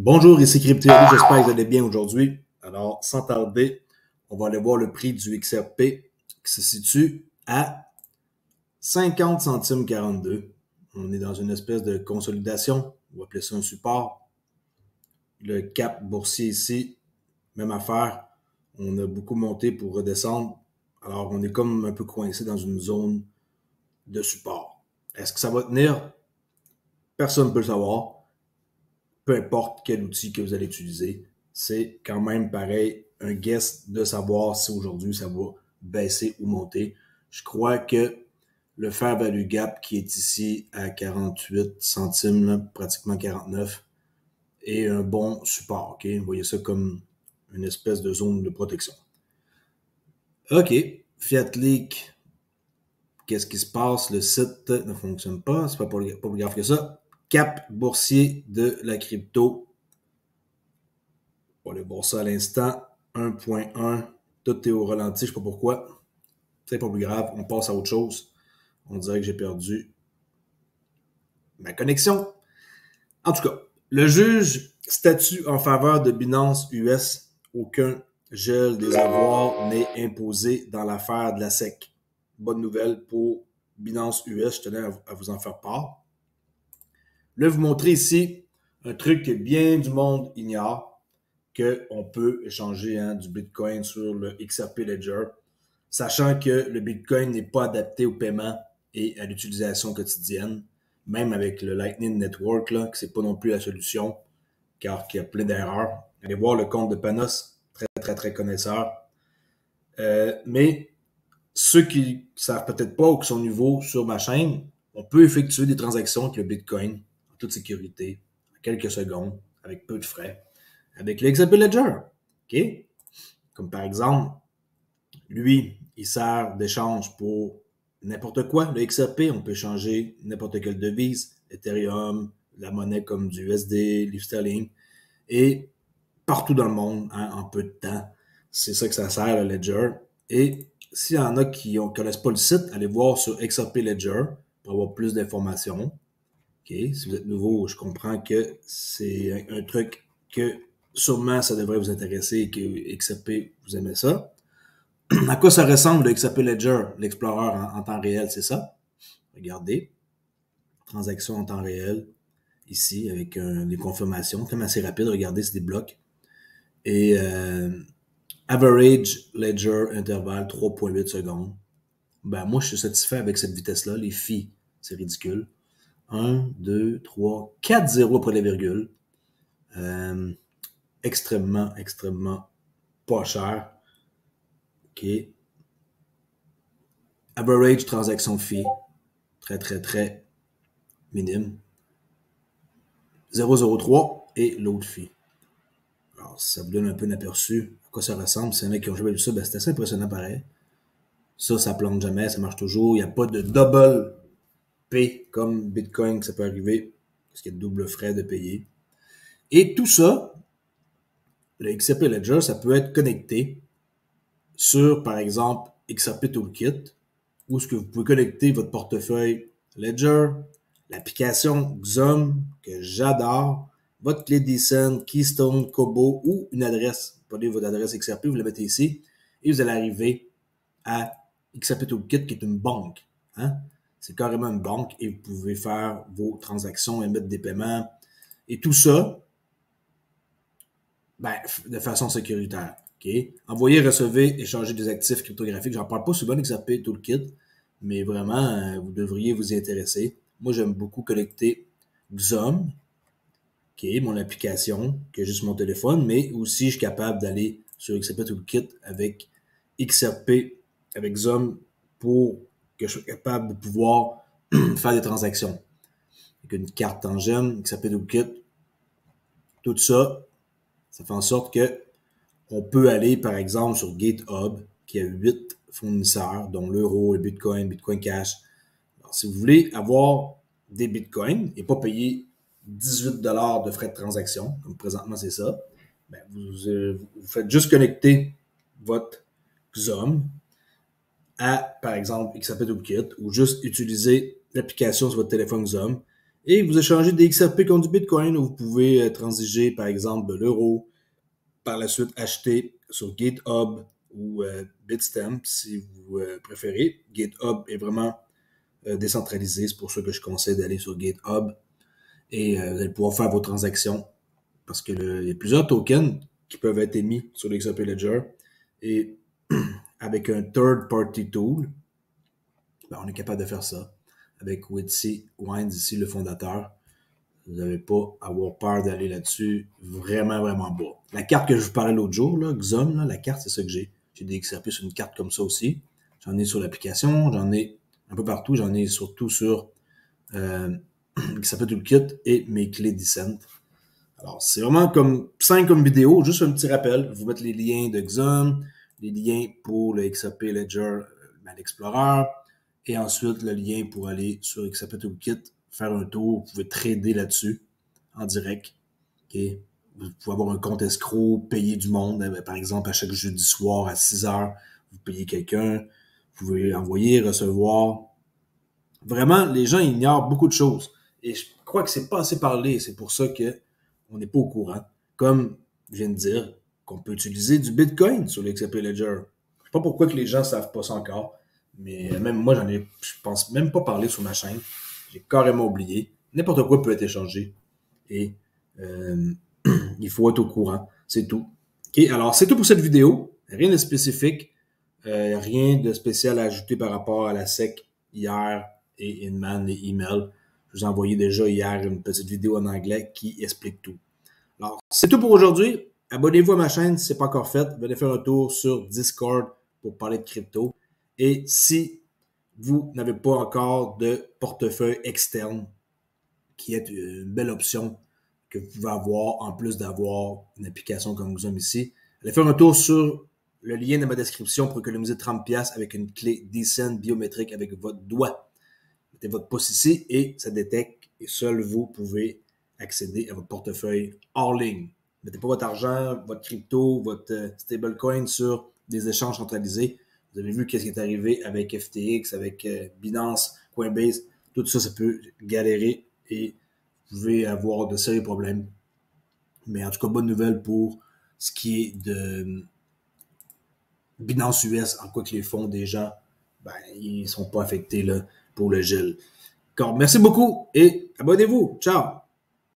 Bonjour, ici Cryptéo, j'espère que vous allez bien aujourd'hui. Alors, sans tarder, on va aller voir le prix du XRP qui se situe à 50 centimes 42. On est dans une espèce de consolidation, on va appeler ça un support. Le cap boursier ici, même affaire, on a beaucoup monté pour redescendre. Alors, on est comme un peu coincé dans une zone de support. Est-ce que ça va tenir? Personne ne peut le savoir. Peu importe quel outil que vous allez utiliser, c'est quand même pareil, un guess de savoir si aujourd'hui ça va baisser ou monter. Je crois que le fair value gap qui est ici à 48 centimes, là, pratiquement 49, est un bon support. Okay? Vous voyez ça comme une espèce de zone de protection. OK, Fiat Leak, qu'est-ce qui se passe? Le site ne fonctionne pas, c'est pas plus grave que ça. Cap boursier de la crypto. On va aller voir ça à l'instant. 1.1. Tout est au ralenti, je ne sais pas pourquoi. C'est pas plus grave, on passe à autre chose. On dirait que j'ai perdu ma connexion. En tout cas, le juge statue en faveur de Binance US. Aucun gel des avoirs n'est imposé dans l'affaire de la SEC. Bonne nouvelle pour Binance US, je tenais à vous en faire part. Je vais vous montrer ici un truc que bien du monde ignore, qu'on peut échanger du Bitcoin sur le XRP Ledger, sachant que le Bitcoin n'est pas adapté au paiement et à l'utilisation quotidienne, même avec le Lightning Network, là, que c'est pas non plus la solution, car il y a plein d'erreurs. Allez voir le compte de Panos, très connaisseur. Mais ceux qui ne savent peut-être pas ou qui sont nouveaux sur ma chaîne, on peut effectuer des transactions avec le Bitcoin en toute sécurité, en quelques secondes, avec peu de frais, avec le XRP Ledger. OK? Comme par exemple, lui, il sert d'échange pour n'importe quoi. Le XRP, on peut changer n'importe quelle devise, Ethereum, la monnaie comme du USD, livre sterling, et partout dans le monde, en peu de temps. C'est ça que ça sert, le Ledger. Et s'il y en a qui ne connaissent pas le site, allez voir sur XRP Ledger pour avoir plus d'informations. Okay? Si vous êtes nouveau, je comprends que c'est un truc que sûrement ça devrait vous intéresser et que XRP, vous aimez ça. À quoi ça ressemble le XRP Ledger, l'Explorer en temps réel, c'est ça? Regardez. Transaction en temps réel, ici, avec des confirmations, comme assez rapide. Regardez, c'est des blocs. Et average ledger intervalle 3.8 secondes. Ben, moi, je suis satisfait avec cette vitesse-là. Les filles, c'est ridicule. 1, 2, 3, 4 zéros après les virgules. Extrêmement pas cher. OK. Average transaction fee. Très minime. 0,03 et l'autre fee. Alors, ça vous donne un peu un aperçu à quoi ça ressemble. Si y en a qui ont jamais vu ça, ben c'est assez impressionnant pareil. Ça plante jamais, ça marche toujours. Il n'y a pas de double P comme Bitcoin que ça peut arriver, parce qu'il y a de double frais de payer. Et tout ça, le XRP Ledger, ça peut être connecté sur, par exemple, XRP Toolkit, où ce que vous pouvez connecter votre portefeuille Ledger, l'application Xum, que j'adore, votre clé d'eSend, Keystone, Kobo ou une adresse. Vous prenez votre adresse XRP, vous la mettez ici et vous allez arriver à XRP Toolkit qui est une banque. Hein? C'est carrément une banque et vous pouvez faire vos transactions, émettre des paiements et tout ça de façon sécuritaire. Okay? Envoyer, recevez, échanger des actifs cryptographiques. J'en parle pas souvent d'XRP Toolkit, mais vraiment, vous devriez vous y intéresser. Moi, j'aime beaucoup collecter Xum, mon application, qui est juste mon téléphone, mais aussi je suis capable d'aller sur XRP Toolkit avec XRP, avec Xum, pour que je sois capable de pouvoir faire des transactions. Avec une carte Tangem, XRP Toolkit, tout ça, ça fait en sorte que on peut aller, par exemple, sur GitHub, qui a 8 fournisseurs, dont l'euro, le Bitcoin, Bitcoin Cash. Alors, si vous voulez avoir des Bitcoins et pas payer 18 $ de frais de transaction, comme présentement c'est ça, ben vous faites juste connecter votre Xum à, par exemple, XRP Toolkit ou juste utiliser l'application sur votre téléphone Xum Et vous échangez des XRP contre du Bitcoin, où vous pouvez transiger, par exemple, de l'euro, par la suite acheter sur GitHub ou Bitstamp, si vous préférez. GitHub est vraiment décentralisé, c'est pour ça que je conseille d'aller sur GitHub et vous allez pouvoir faire vos transactions parce que il y a plusieurs tokens qui peuvent être émis sur l'XRP Ledger et avec un third-party tool, ben, on est capable de faire ça. Avec Witsy Wines, ici, le fondateur, vous n'avez pas à avoir peur d'aller là-dessus. Vraiment, vraiment bas. La carte que je vous parlais l'autre jour, là, Xum, là, la carte, c'est ça que j'ai. J'ai des XRP sur une carte comme ça aussi. J'en ai sur l'application, j'en ai un peu partout. J'en ai surtout sur XRP Toolkit et mes clés Descent. Alors, c'est vraiment comme 5 comme vidéo. Juste un petit rappel. Je vais vous mettre les liens de Xum, les liens pour le XRP Ledger l'Explorer, et ensuite le lien pour aller sur XRP Toolkit, faire un tour. Vous pouvez trader là-dessus en direct. Okay? Vous pouvez avoir un compte escroc, payer du monde. Par exemple, à chaque jeudi soir à 6 heures, vous payez quelqu'un. Vous pouvez envoyer, recevoir. Vraiment, les gens ignorent beaucoup de choses. Et je crois que c'est pas assez parlé. C'est pour ça que on n'est pas au courant. Comme je viens de dire, qu'on peut utiliser du Bitcoin sur l'XRP Ledger. Je sais pas pourquoi que les gens savent pas ça encore. Mais même moi, je pense même pas parler sur ma chaîne. J'ai carrément oublié. N'importe quoi peut être échangé. Et euh, il faut être au courant. C'est tout. OK, alors c'est tout pour cette vidéo. Rien de spécifique. Rien de spécial à ajouter par rapport à la SEC hier et Inman, les emails. Je vous ai envoyé déjà hier une petite vidéo en anglais qui explique tout. Alors, c'est tout pour aujourd'hui. Abonnez-vous à ma chaîne si ce n'est pas encore fait. Venez faire un tour sur Discord pour parler de crypto. Et si vous n'avez pas encore de portefeuille externe, qui est une belle option que vous pouvez avoir en plus d'avoir une application comme Xum ici, allez faire un tour sur le lien dans ma description pour économiser 30$ avec une clé Descent biométrique avec votre doigt. Mettez votre pouce ici et ça détecte et seul vous pouvez accéder à votre portefeuille hors ligne. Mettez pas votre argent, votre crypto, votre stablecoin sur des échanges centralisés. Vous avez vu qu'est-ce qui est arrivé avec FTX, avec Binance, Coinbase. Tout ça, ça peut galérer et vous pouvez avoir de sérieux problèmes. Mais en tout cas, bonne nouvelle pour ce qui est de Binance US, en quoi que les fonds des gens, ben, ils ne sont pas affectés là, pour le gel. Merci beaucoup et abonnez-vous. Ciao!